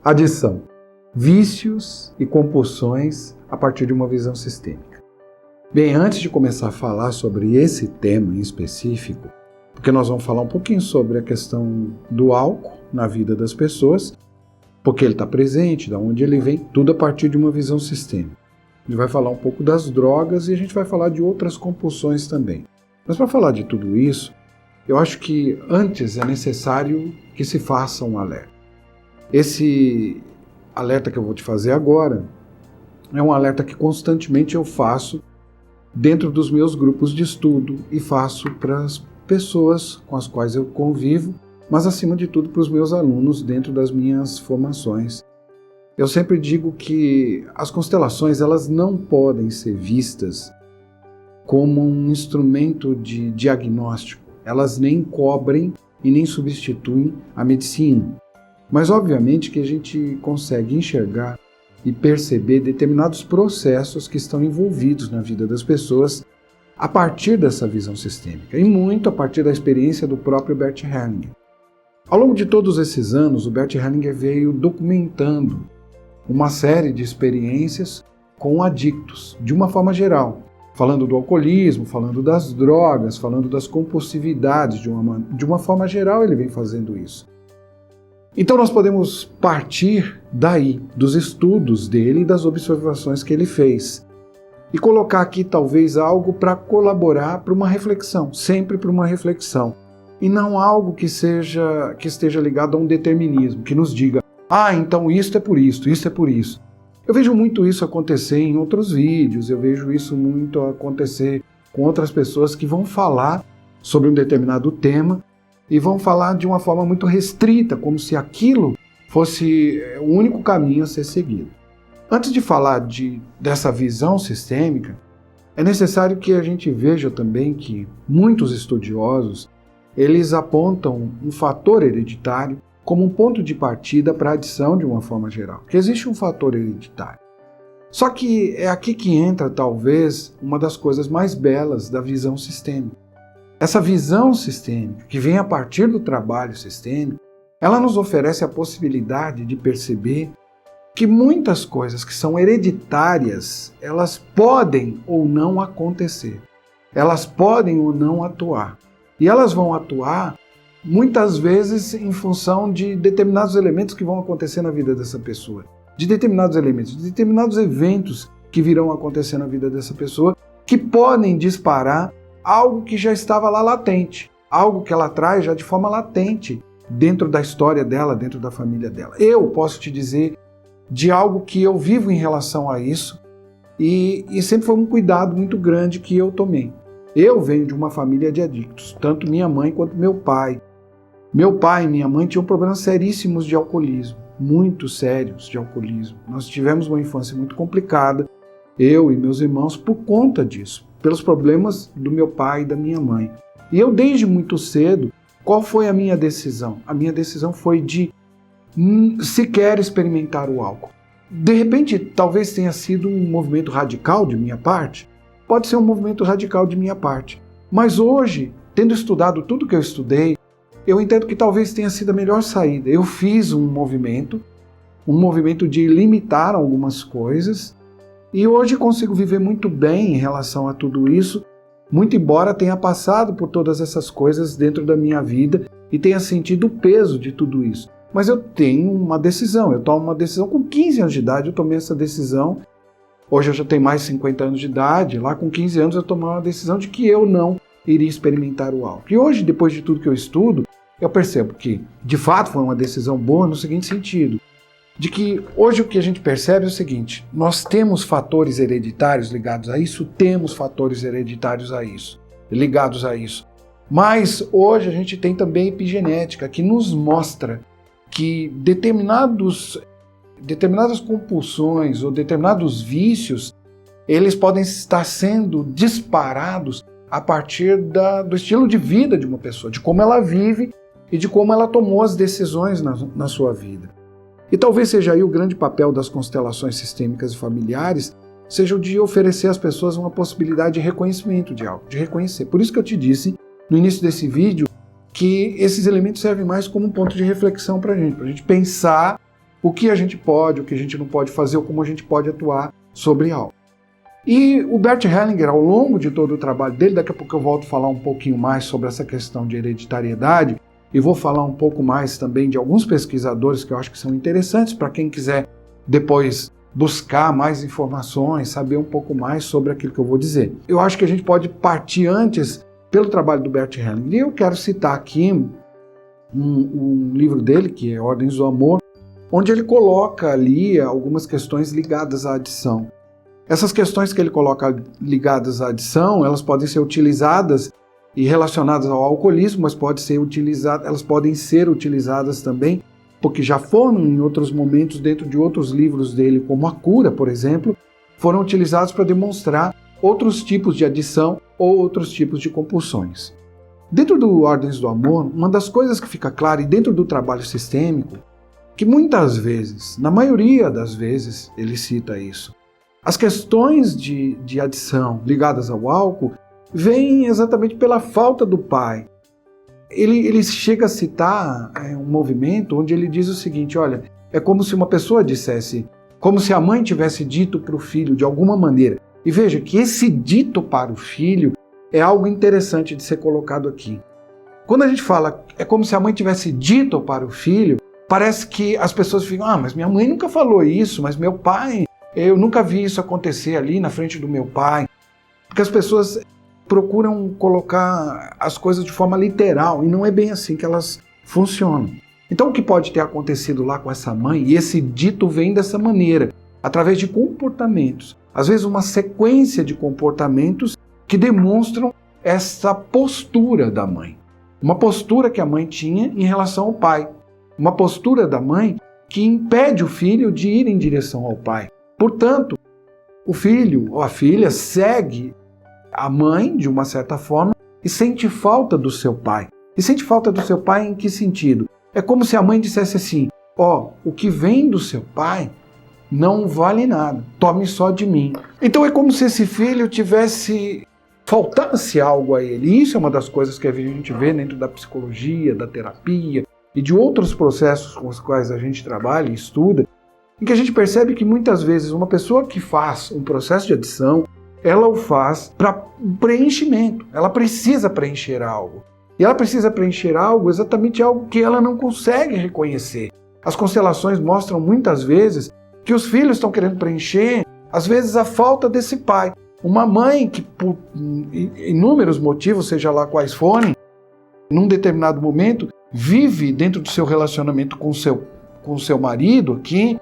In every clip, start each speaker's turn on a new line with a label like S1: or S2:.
S1: Adição: vícios e compulsões a partir de uma visão sistêmica. Bem, antes de começar a falar sobre esse tema em específico, porque nós vamos falar um pouquinho sobre a questão do álcool na vida das pessoas, porque ele está presente, de onde ele vem, tudo a partir de uma visão sistêmica. A gente vai falar um pouco das drogas e a gente vai falar de outras compulsões também. Mas para falar de tudo isso, eu acho que antes é necessário que se faça um alerta. Esse alerta que eu vou te fazer agora é um alerta que constantemente eu faço dentro dos meus grupos de estudo e faço para as pessoas com as quais eu convivo, mas acima de tudo para os meus alunos dentro das minhas formações. Eu sempre digo que as constelações elas não podem ser vistas como um instrumento de diagnóstico. Elas nem cobrem e nem substituem a medicina. Mas obviamente que a gente consegue enxergar e perceber determinados processos que estão envolvidos na vida das pessoas a partir dessa visão sistêmica e muito a partir da experiência do próprio Bert Hellinger. Ao longo de todos esses anos, o Bert Hellinger veio documentando uma série de experiências com adictos, de uma forma geral, falando do alcoolismo, falando das drogas, falando das compulsividades, de uma forma geral ele vem fazendo isso. Então nós podemos partir daí, dos estudos dele e das observações que ele fez, e colocar aqui talvez algo para colaborar para uma reflexão, sempre para uma reflexão, e não algo que esteja ligado a um determinismo, que nos diga, então isto é por isso é por isso. Eu vejo muito isso acontecer em outros vídeos, eu vejo isso muito acontecer com outras pessoas que vão falar sobre um determinado tema e vão falar de uma forma muito restrita, como se aquilo fosse o único caminho a ser seguido. Antes de falar dessa visão sistêmica, é necessário que a gente veja também que muitos estudiosos eles apontam um fator hereditário como um ponto de partida para a adição de uma forma geral, que existe um fator hereditário. Só que é aqui que entra talvez uma das coisas mais belas da visão sistêmica. Essa visão sistêmica, que vem a partir do trabalho sistêmico, ela nos oferece a possibilidade de perceber que muitas coisas que são hereditárias, elas podem ou não acontecer. Elas podem ou não atuar. E elas vão atuar muitas vezes em função de determinados elementos que vão acontecer na vida dessa pessoa, de determinados elementos, de determinados eventos que virão acontecer na vida dessa pessoa, que podem disparar algo que já estava lá latente, algo que ela traz já de forma latente dentro da história dela, dentro da família dela. Eu posso te dizer de algo que eu vivo em relação a isso e sempre foi um cuidado muito grande que eu tomei. Eu venho de uma família de adictos, tanto minha mãe quanto meu pai. Meu pai e minha mãe tinham problemas seríssimos de alcoolismo, muito sérios de alcoolismo. Nós tivemos uma infância muito complicada, eu e meus irmãos, por conta disso, pelos problemas do meu pai e da minha mãe. E eu, desde muito cedo, qual foi a minha decisão? A minha decisão foi de sequer experimentar o álcool. De repente, talvez tenha sido um movimento radical de minha parte, pode ser um movimento radical de minha parte. Mas hoje, tendo estudado tudo que eu estudei, eu entendo que talvez tenha sido a melhor saída. Eu fiz um movimento de limitar algumas coisas, e hoje consigo viver muito bem em relação a tudo isso, muito embora tenha passado por todas essas coisas dentro da minha vida e tenha sentido o peso de tudo isso. Mas eu tenho uma decisão, eu tomo uma decisão com 15 anos de idade, eu tomei essa decisão. Hoje eu já tenho mais de 50 anos de idade, lá com 15 anos eu tomei uma decisão de que eu não iria experimentar o álcool. E hoje, depois de tudo que eu estudo, eu percebo que, de fato, foi uma decisão boa no seguinte sentido, de que hoje o que a gente percebe é o seguinte, nós temos fatores hereditários ligados a isso, temos fatores hereditários ligados a isso. Mas hoje a gente tem também epigenética, que nos mostra que determinadas compulsões ou determinados vícios, eles podem estar sendo disparados a partir do estilo de vida de uma pessoa, de como ela vive e de como ela tomou as decisões na sua vida. E talvez seja aí o grande papel das constelações sistêmicas e familiares, seja o de oferecer às pessoas uma possibilidade de reconhecimento de algo, de reconhecer. Por isso que eu te disse no início desse vídeo que esses elementos servem mais como um ponto de reflexão para a gente pensar o que a gente pode, o que a gente não pode fazer, ou como a gente pode atuar sobre algo. E o Bert Hellinger, ao longo de todo o trabalho dele, daqui a pouco eu volto a falar um pouquinho mais sobre essa questão de hereditariedade, e vou falar um pouco mais também de alguns pesquisadores que eu acho que são interessantes para quem quiser depois buscar mais informações, saber um pouco mais sobre aquilo que eu vou dizer. Eu acho que a gente pode partir antes pelo trabalho do Bert Hellinger. E eu quero citar aqui um livro dele, que é Ordens do Amor, onde ele coloca ali algumas questões ligadas à adição. Essas questões que ele coloca ligadas à adição, elas podem ser utilizadas e relacionadas ao alcoolismo, mas elas podem ser utilizadas também, porque já foram em outros momentos, dentro de outros livros dele, como A Cura, por exemplo, foram utilizados para demonstrar outros tipos de adição ou outros tipos de compulsões. Dentro do Ordens do Amor, uma das coisas que fica clara, e dentro do trabalho sistêmico, que muitas vezes, na maioria das vezes, ele cita isso, as questões de adição ligadas ao álcool vêm exatamente pela falta do pai. Ele chega a citar um movimento onde ele diz o seguinte, olha, é como se uma pessoa dissesse, como se a mãe tivesse dito para o filho de alguma maneira. E veja que esse dito para o filho é algo interessante de ser colocado aqui. Quando a gente fala, é como se a mãe tivesse dito para o filho, parece que as pessoas ficam, mas minha mãe nunca falou isso, mas meu pai, eu nunca vi isso acontecer ali na frente do meu pai. Porque as pessoas procuram colocar as coisas de forma literal, e não é bem assim que elas funcionam. Então o que pode ter acontecido lá com essa mãe, e esse dito vem dessa maneira, através de comportamentos, às vezes uma sequência de comportamentos que demonstram essa postura da mãe. Uma postura que a mãe tinha em relação ao pai. Uma postura da mãe que impede o filho de ir em direção ao pai. Portanto, o filho ou a filha segue a mãe, de uma certa forma, e sente falta do seu pai. E sente falta do seu pai em que sentido? É como se a mãe dissesse assim, o que vem do seu pai não vale nada, tome só de mim. Então é como se esse filho faltasse algo a ele. E isso é uma das coisas que a gente vê dentro da psicologia, da terapia e de outros processos com os quais a gente trabalha e estuda, em que a gente percebe que muitas vezes uma pessoa que faz um processo de adição, ela o faz para preenchimento. Ela precisa preencher algo. E ela precisa preencher algo, exatamente algo que ela não consegue reconhecer. As constelações mostram muitas vezes que os filhos estão querendo preencher, às vezes, a falta desse pai. Uma mãe que, por inúmeros motivos, seja lá quais forem, num determinado momento, vive dentro do seu relacionamento com o seu marido aqui,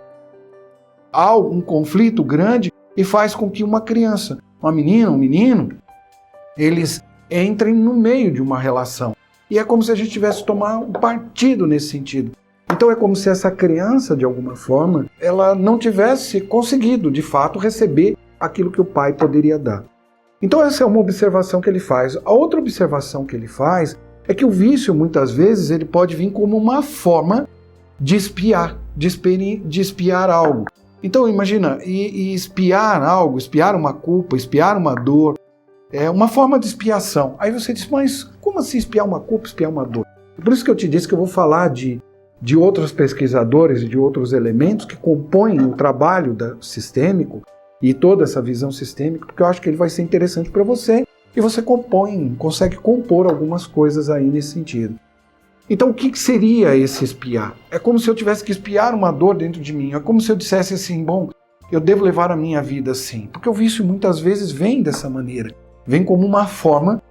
S1: há um conflito grande e faz com que uma criança, uma menina, um menino, eles entrem no meio de uma relação. E é como se a gente tivesse que tomar um partido nesse sentido. Então é como se essa criança, de alguma forma, ela não tivesse conseguido, de fato, receber aquilo que o pai poderia dar. Então essa é uma observação que ele faz. A outra observação que ele faz é que o vício, muitas vezes, ele pode vir como uma forma de espiar algo. Então imagina, e espiar algo, espiar uma culpa, espiar uma dor, é uma forma de expiação. Aí você diz, mas como assim espiar uma culpa, espiar uma dor? Por isso que eu te disse que eu vou falar de outros pesquisadores e de outros elementos que compõem o trabalho sistêmico e toda essa visão sistêmica, porque eu acho que ele vai ser interessante para você e você consegue compor algumas coisas aí nesse sentido. Então o que seria esse espiar? É como se eu tivesse que espiar uma dor dentro de mim, é como se eu dissesse assim, eu devo levar a minha vida assim, porque o vício muitas vezes vem dessa maneira, vem como uma forma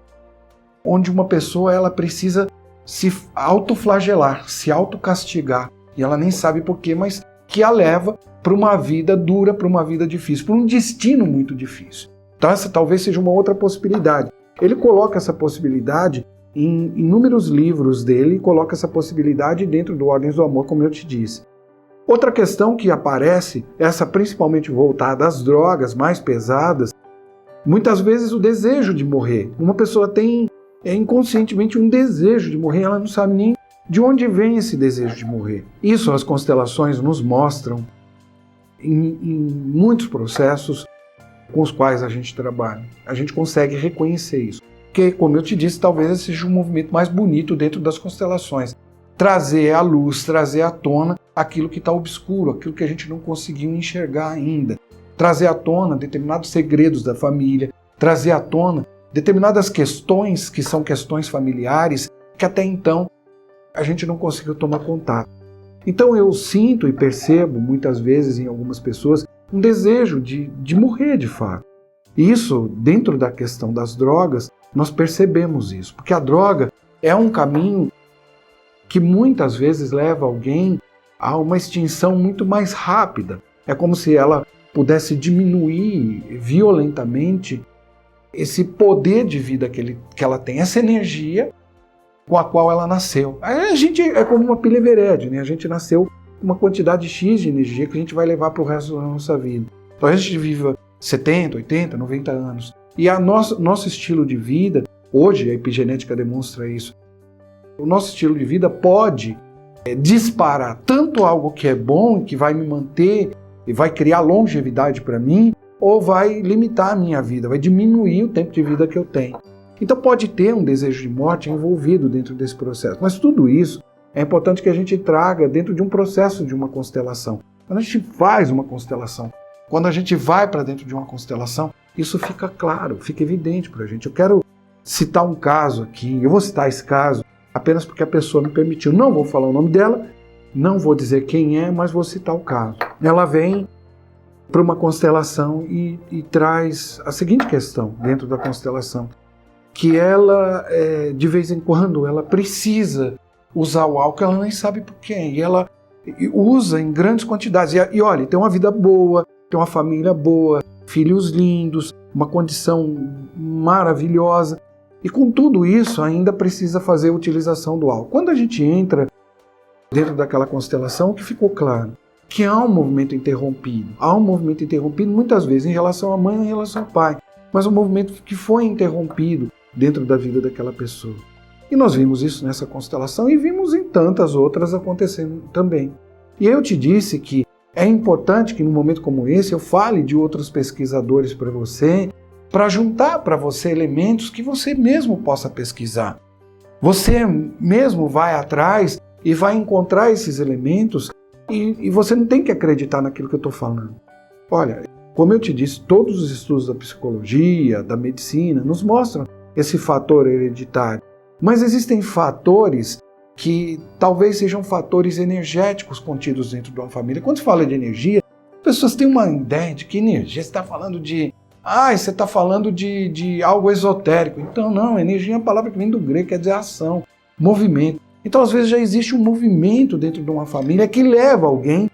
S1: onde uma pessoa ela precisa se autoflagelar, se autocastigar, e ela nem sabe por quê, mas que a leva para uma vida dura, para uma vida difícil, para um destino muito difícil. Então essa talvez seja uma outra possibilidade. Ele coloca essa possibilidade em inúmeros livros dele, coloca essa possibilidade dentro do Ordens do Amor, como eu te disse. Outra questão que aparece, essa principalmente voltada às drogas mais pesadas, muitas vezes o desejo de morrer. Uma pessoa tem inconscientemente um desejo de morrer, ela não sabe nem de onde vem esse desejo de morrer. Isso as constelações nos mostram em muitos processos com os quais a gente trabalha. A gente consegue reconhecer isso. Porque, como eu te disse, talvez esse seja um movimento mais bonito dentro das constelações. Trazer à luz, trazer à tona aquilo que está obscuro, aquilo que a gente não conseguiu enxergar ainda. Trazer à tona determinados segredos da família, trazer à tona determinadas questões que são questões familiares que até então a gente não conseguiu tomar contato. Então eu sinto e percebo muitas vezes em algumas pessoas um desejo de morrer de fato. E isso, dentro da questão das drogas, nós percebemos isso, porque a droga é um caminho que muitas vezes leva alguém a uma extinção muito mais rápida. É como se ela pudesse diminuir violentamente esse poder de vida que ela tem, essa energia com a qual ela nasceu. A gente é como uma pilha Everede, né? A gente nasceu com uma quantidade X de energia que a gente vai levar para o resto da nossa vida. Então a gente vive 70, 80, 90 anos. E nosso estilo de vida, hoje a epigenética demonstra isso, o nosso estilo de vida pode disparar tanto algo que é bom, que vai me manter e vai criar longevidade para mim, ou vai limitar a minha vida, vai diminuir o tempo de vida que eu tenho. Então pode ter um desejo de morte envolvido dentro desse processo. Mas tudo isso é importante que a gente traga dentro de um processo de uma constelação. Quando a gente faz uma constelação, quando a gente vai para dentro de uma constelação, isso fica claro, fica evidente para a gente. Eu quero citar um caso aqui, eu vou citar esse caso apenas porque a pessoa me permitiu. Não vou falar o nome dela, não vou dizer quem é, mas vou citar o caso. Ela vem para uma constelação e traz a seguinte questão dentro da constelação, que ela, de vez em quando, ela precisa usar o álcool, ela nem sabe por quê, e ela usa em grandes quantidades. E olha, tem uma vida boa, tem uma família boa, filhos lindos, uma condição maravilhosa, e com tudo isso ainda precisa fazer a utilização do álcool. Quando a gente entra dentro daquela constelação, o que ficou claro? Que há um movimento interrompido. Há um movimento interrompido muitas vezes em relação à mãe ou em relação ao pai, mas um movimento que foi interrompido dentro da vida daquela pessoa. E nós vimos isso nessa constelação e vimos em tantas outras acontecendo também. E eu te disse que é importante que num momento como esse eu fale de outros pesquisadores para você, para juntar para você elementos que você mesmo possa pesquisar. Você mesmo vai atrás e vai encontrar esses elementos e você não tem que acreditar naquilo que eu estou falando. Olha, como eu te disse, todos os estudos da psicologia, da medicina, nos mostram esse fator hereditário. Mas existem fatores que talvez sejam fatores energéticos contidos dentro de uma família. Quando se fala de energia, as pessoas têm uma ideia de que energia, você está falando de... você está falando de algo esotérico. Então não, energia é uma palavra que vem do grego, quer dizer ação, movimento. Então às vezes já existe um movimento dentro de uma família que leva alguém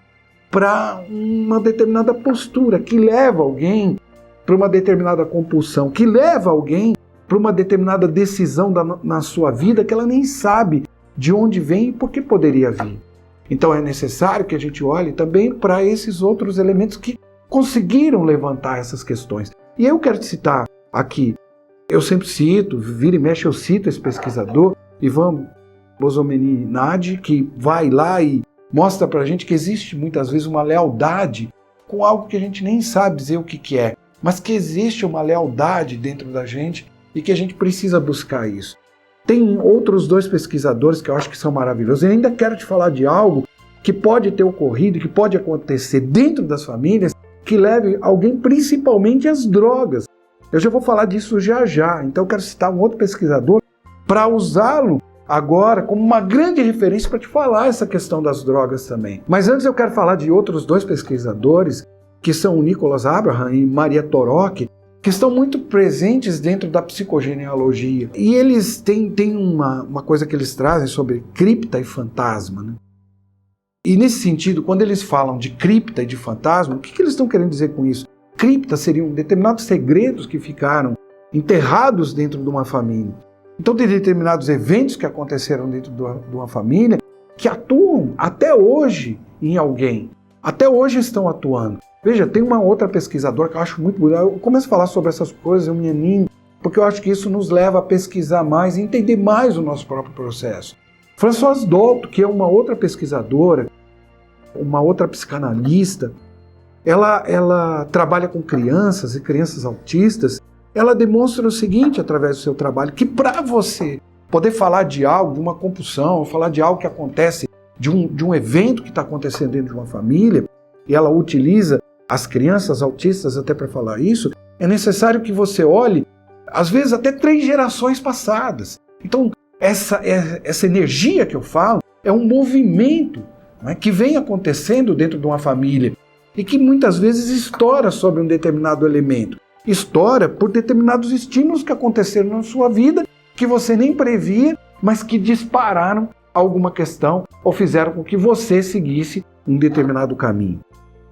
S1: para uma determinada postura, que leva alguém para uma determinada compulsão, que leva alguém para uma determinada decisão na sua vida que ela nem sabe de onde vem e por que poderia vir. Então é necessário que a gente olhe também para esses outros elementos que conseguiram levantar essas questões. E eu quero te citar aqui, eu sempre cito, vira e mexe eu cito esse pesquisador, Ivan Bozomenid, que vai lá e mostra para a gente que existe muitas vezes uma lealdade com algo que a gente nem sabe dizer o que é, mas que existe uma lealdade dentro da gente e que a gente precisa buscar isso. Tem outros dois pesquisadores que eu acho que são maravilhosos. Eu ainda quero te falar de algo que pode ter ocorrido, que pode acontecer dentro das famílias, que leve alguém principalmente às drogas. Eu já vou falar disso já já. Então eu quero citar um outro pesquisador para usá-lo agora como uma grande referência para te falar essa questão das drogas também. Mas antes eu quero falar de outros dois pesquisadores, que são o Nicholas Abraham e Maria Torok, que estão muito presentes dentro da psicogenealogia. E eles têm uma coisa que eles trazem sobre cripta e fantasma, né? E nesse sentido, quando eles falam de cripta e de fantasma, o que eles estão querendo dizer com isso? Cripta seriam determinados segredos que ficaram enterrados dentro de uma família. Então tem determinados eventos que aconteceram dentro de uma família que atuam até hoje em alguém. Até hoje estão atuando. Veja, tem uma outra pesquisadora que eu acho muito bonita. Eu começo a falar sobre essas coisas, eu me animo, porque eu acho que isso nos leva a pesquisar mais e entender mais o nosso próprio processo. Françoise Dolto, que é uma outra pesquisadora, uma outra psicanalista, ela trabalha com crianças e crianças autistas. Ela demonstra o seguinte através do seu trabalho, que para você poder falar de algo, de uma compulsão, ou falar de algo que acontece de um evento que está acontecendo dentro de uma família, e ela utiliza as crianças autistas até para falar isso, é necessário que você olhe, às vezes até 3 gerações passadas. Então, essa energia que eu falo é um movimento, né, que vem acontecendo dentro de uma família e que muitas vezes estoura sobre um determinado elemento. Estoura por determinados estímulos que aconteceram na sua vida, que você nem previa, mas que dispararam alguma questão ou fizeram com que você seguisse um determinado caminho.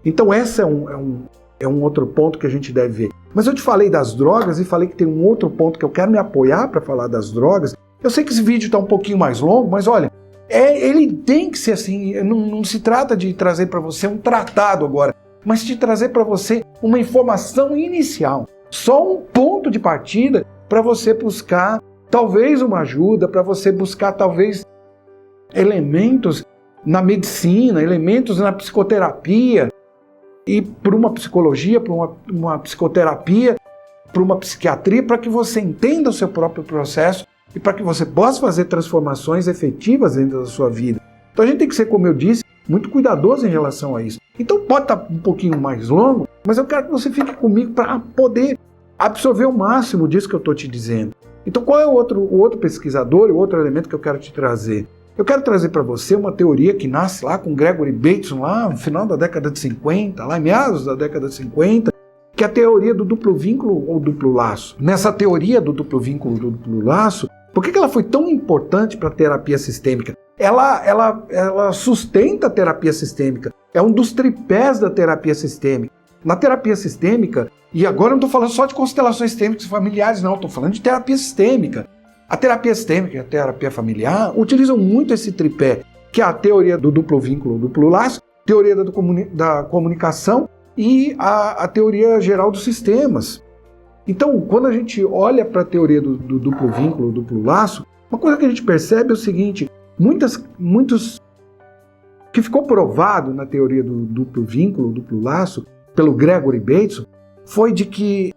S1: Então esse é um outro ponto que a gente deve ver. Mas eu te falei das drogas e falei que tem um outro ponto que eu quero me apoiar para falar das drogas. Eu sei que esse vídeo está um pouquinho mais longo, mas olha, ele tem que ser assim, não se trata de trazer para você um tratado agora, mas de trazer para você uma informação inicial. Só um ponto de partida para você buscar talvez uma ajuda, para você buscar talvez elementos na medicina, elementos na psicoterapia, e por uma psicologia, por uma psicoterapia, por uma psiquiatria, para que você entenda o seu próprio processo e para que você possa fazer transformações efetivas dentro da sua vida. Então a gente tem que ser, como eu disse, muito cuidadoso em relação a isso. Então pode estar um pouquinho mais longo, mas eu quero que você fique comigo para poder absorver o máximo disso que eu estou te dizendo. Então qual é o outro pesquisador e o outro elemento que eu quero te trazer? Eu quero trazer para você uma teoria que nasce lá com Gregory Bateson, lá no final da década de 50, lá em meados da década de 50, que é a teoria do duplo vínculo ou duplo laço. Nessa teoria do duplo vínculo ou duplo laço, por que ela foi tão importante para a terapia sistêmica? Ela sustenta a terapia sistêmica, é um dos tripés da terapia sistêmica. Na terapia sistêmica, e agora eu não estou falando só de constelações sistêmicas familiares, não, estou falando de terapia sistêmica. A terapia sistêmica e a terapia familiar utilizam muito esse tripé, que é a teoria do duplo vínculo, duplo laço, teoria da comunicação e a teoria geral dos sistemas. Então, quando a gente olha para a teoria do duplo vínculo, duplo laço, uma coisa que a gente percebe é o seguinte, muitos que ficou provado na teoria do duplo vínculo, duplo laço, pelo Gregory Bateson, foi de que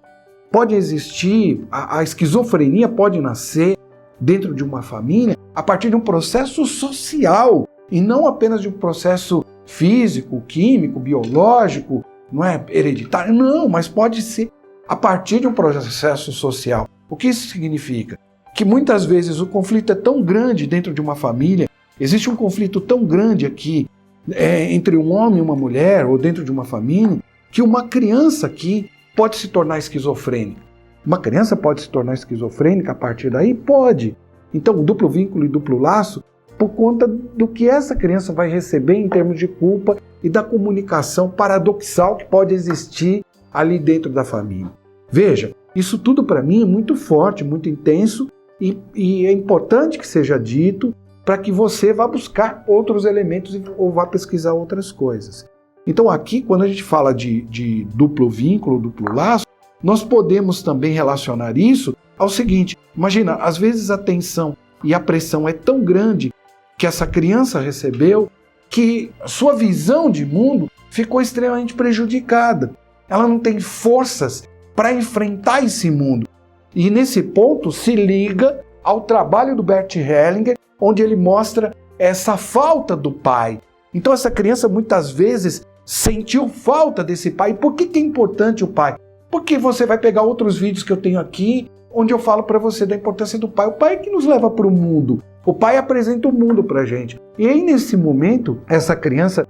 S1: pode existir, a esquizofrenia pode nascer dentro de uma família a partir de um processo social e não apenas de um processo físico, químico, biológico, não é hereditário, não, mas pode ser a partir de um processo social. O que isso significa? Que muitas vezes o conflito é tão grande dentro de uma família, existe um conflito tão grande aqui entre um homem e uma mulher ou dentro de uma família, que uma criança aqui pode se tornar esquizofrênica. Uma criança pode se tornar esquizofrênica a partir daí? Pode. Então, duplo vínculo e duplo laço, por conta do que essa criança vai receber em termos de culpa e da comunicação paradoxal que pode existir ali dentro da família. Veja, isso tudo para mim é muito forte, muito intenso e é importante que seja dito para que você vá buscar outros elementos ou vá pesquisar outras coisas. Então aqui, quando a gente fala de duplo vínculo, duplo laço, nós podemos também relacionar isso ao seguinte, imagina, às vezes a tensão e a pressão é tão grande que essa criança recebeu que sua visão de mundo ficou extremamente prejudicada. Ela não tem forças para enfrentar esse mundo. E nesse ponto se liga ao trabalho do Bert Hellinger, onde ele mostra essa falta do pai. Então essa criança muitas vezes sentiu falta desse pai. E por que é importante o pai? Porque você vai pegar outros vídeos que eu tenho aqui, onde eu falo para você da importância do pai. O pai é que nos leva para o mundo. O pai apresenta o mundo para a gente. E aí nesse momento, essa criança,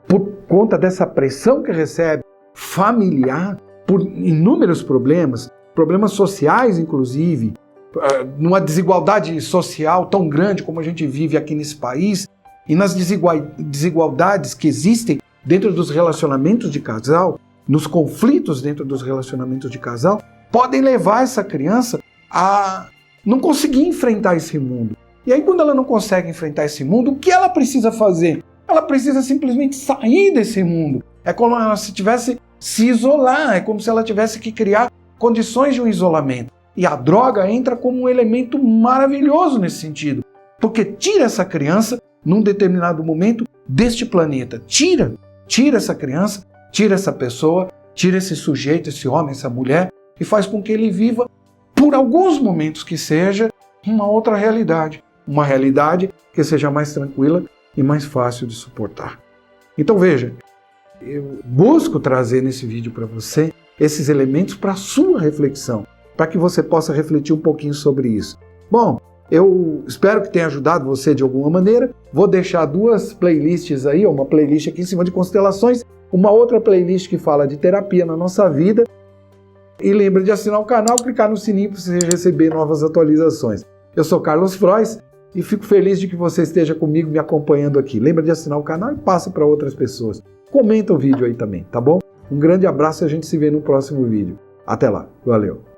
S1: por conta dessa pressão que recebe familiar, por inúmeros problemas sociais inclusive, numa desigualdade social tão grande como a gente vive aqui nesse país, e nas desigualdades que existem dentro dos relacionamentos de casal, nos conflitos dentro dos relacionamentos de casal, podem levar essa criança a não conseguir enfrentar esse mundo. E aí quando ela não consegue enfrentar esse mundo, o que ela precisa fazer? Ela precisa simplesmente sair desse mundo. É como ela se tivesse se isolar, é como se ela tivesse que criar condições de um isolamento. E a droga entra como um elemento maravilhoso nesse sentido, porque tira essa criança num determinado momento deste planeta. Tira essa criança, tira essa pessoa, tira esse sujeito, esse homem, essa mulher, e faz com que ele viva, por alguns momentos que seja, uma outra realidade. Uma realidade que seja mais tranquila, e mais fácil de suportar. Então veja, eu busco trazer nesse vídeo para você esses elementos para a sua reflexão, para que você possa refletir um pouquinho sobre isso. Bom, eu espero que tenha ajudado você de alguma maneira. Vou deixar 2 playlists aí, uma playlist aqui em cima de constelações, uma outra playlist que fala de terapia na nossa vida. E lembre de assinar o canal, clicar no sininho para você receber novas atualizações. Eu sou Carlos Frois e fico feliz de que você esteja comigo me acompanhando aqui. Lembra de assinar o canal e passa para outras pessoas. Comenta o vídeo aí também, tá bom? Um grande abraço e a gente se vê no próximo vídeo. Até lá, valeu!